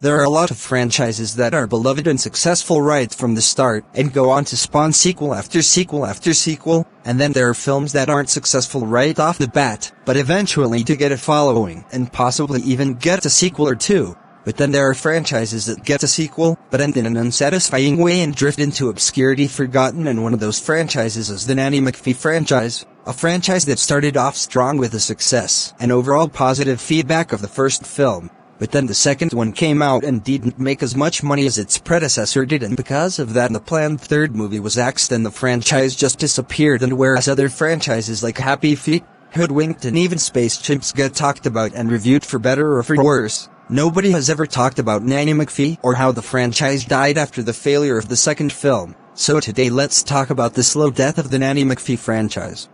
There are a lot of franchises that are beloved and successful right from the start and go on to spawn sequel after sequel after sequel, and then there are films that aren't successful right off the bat, but eventually do get a following and possibly even get a sequel or two. But then there are franchises that get a sequel, but end in an unsatisfying way and drift into obscurity forgotten, and one of those franchises is the Nanny McPhee franchise, a franchise that started off strong with the success and overall positive feedback of the first film. But then the second one came out and didn't make as much money as its predecessor did, and because of that the planned third movie was axed and the franchise just disappeared. And whereas other franchises like Happy Feet, Hoodwinked and even Space Chimps get talked about and reviewed for better or for worse, nobody has ever talked about Nanny McPhee or how the franchise died after the failure of the second film. So today let's talk about the slow death of the Nanny McPhee franchise.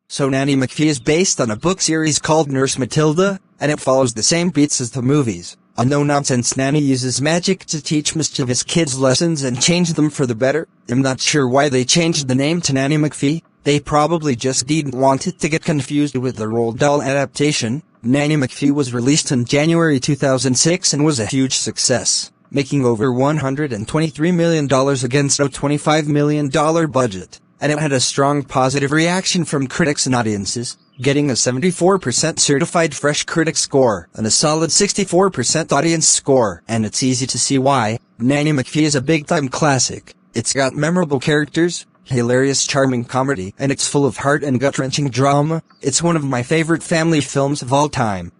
So Nanny McPhee is based on a book series called Nurse Matilda, and it follows the same beats as the movies. A no-nonsense nanny uses magic to teach mischievous kids lessons and change them for the better. I'm not sure why they changed the name to Nanny McPhee. They probably just didn't want it to get confused with the Roald Dahl adaptation. Nanny McPhee was released in January 2006 and was a huge success, making over $123 million against a $25 million budget. And it had a strong positive reaction from critics and audiences, getting a 74% certified fresh critic score and a solid 64% audience score. And it's easy to see why. Nanny McPhee is a big-time classic. It's got memorable characters, hilarious charming comedy, and it's full of heart and gut-wrenching drama. It's one of my favorite family films of all time.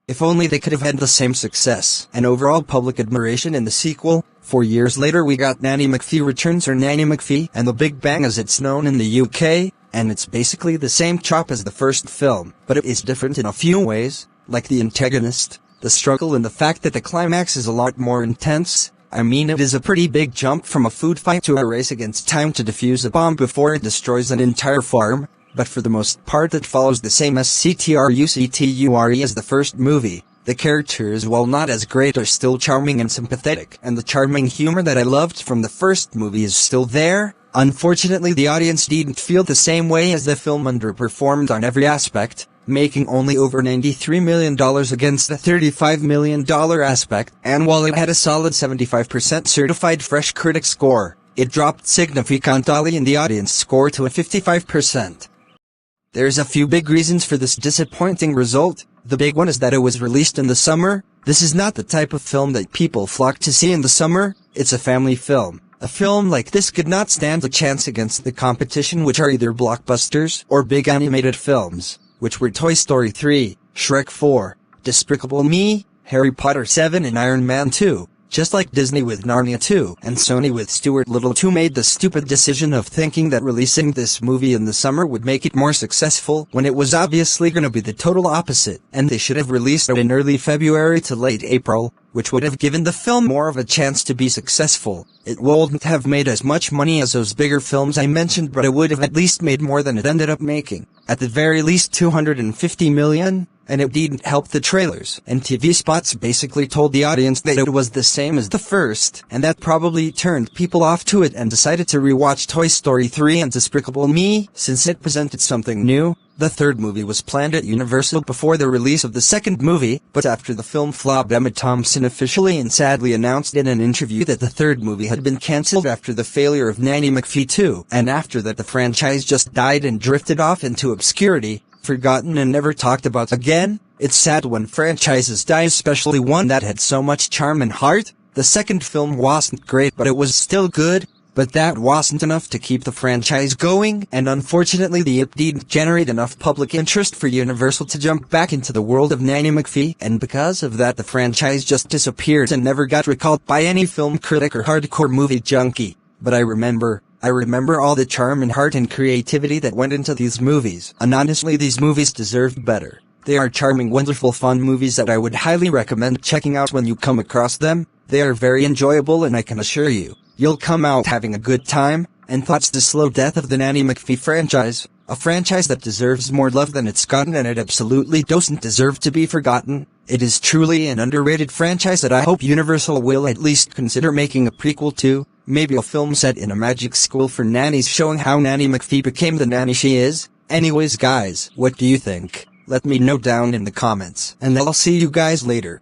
If only they could have had the same success and overall public admiration in the sequel. 4 years later we got Nanny McPhee Returns, or Nanny McPhee and the Big Bang as it's known in the UK, and it's basically the same chop as the first film, but it is different in a few ways, like the antagonist, the struggle, and the fact that the climax is a lot more intense. I mean, it is a pretty big jump from a food fight to a race against time to defuse a bomb before it destroys an entire farm, but for the most part it follows the same SCTRUCTURE as the first movie. The characters, while not as great, are still charming and sympathetic, and the charming humor that I loved from the first movie is still there. Unfortunately, the audience didn't feel the same way, as the film underperformed on every aspect, making only over $93 million against the $35 million aspect, and while it had a solid 75% certified fresh critic score, it dropped significantly in the audience score to a 55%. There's a few big reasons for this disappointing result. The big one is that it was released in the summer. This is not the type of film that people flock to see in the summer. It's a family film. A film like this could not stand a chance against the competition, which are either blockbusters or big animated films, which were Toy Story 3, Shrek 4, Despicable Me, Harry Potter 7 and Iron Man 2. Just like Disney with Narnia 2 and Sony with Stuart Little 2 made the stupid decision of thinking that releasing this movie in the summer would make it more successful, when it was obviously gonna be the total opposite, and they should have released it in early February to late April, which would have given the film more of a chance to be successful. It wouldn't have made as much money as those bigger films I mentioned, but it would have at least made more than it ended up making. At the very least $250 million. And it didn't help the trailers and TV spots basically told the audience that it was the same as the first, and that probably turned people off to it and decided to rewatch Toy Story 3 and Despicable Me, since it presented something new. The third movie was planned at Universal before the release of the second movie, but after the film flopped, Emma Thompson officially and sadly announced in an interview that the third movie had been cancelled after the failure of Nanny McPhee 2, and after that the franchise just died and drifted off into obscurity, forgotten and never talked about again. It's sad when franchises die, especially one that had so much charm and heart. The second film wasn't great, but it was still good. But that wasn't enough to keep the franchise going, and unfortunately it didn't generate enough public interest for Universal to jump back into the world of Nanny McPhee, and because of that the franchise just disappeared and never got recalled by any film critic or hardcore movie junkie. But I remember all the charm and heart and creativity that went into these movies, and honestly these movies deserved better. They are charming, wonderful, fun movies that I would highly recommend checking out when you come across them. They are very enjoyable, and I can assure you, you'll come out having a good time. And that's the slow death of the Nanny McPhee franchise, a franchise that deserves more love than it's gotten, and it absolutely doesn't deserve to be forgotten. It is truly an underrated franchise that I hope Universal will at least consider making a prequel to. Maybe a film set in a magic school for nannies showing how Nanny McPhee became the nanny she is. Anyways guys, what do you think? Let me know down in the comments, and I'll see you guys later.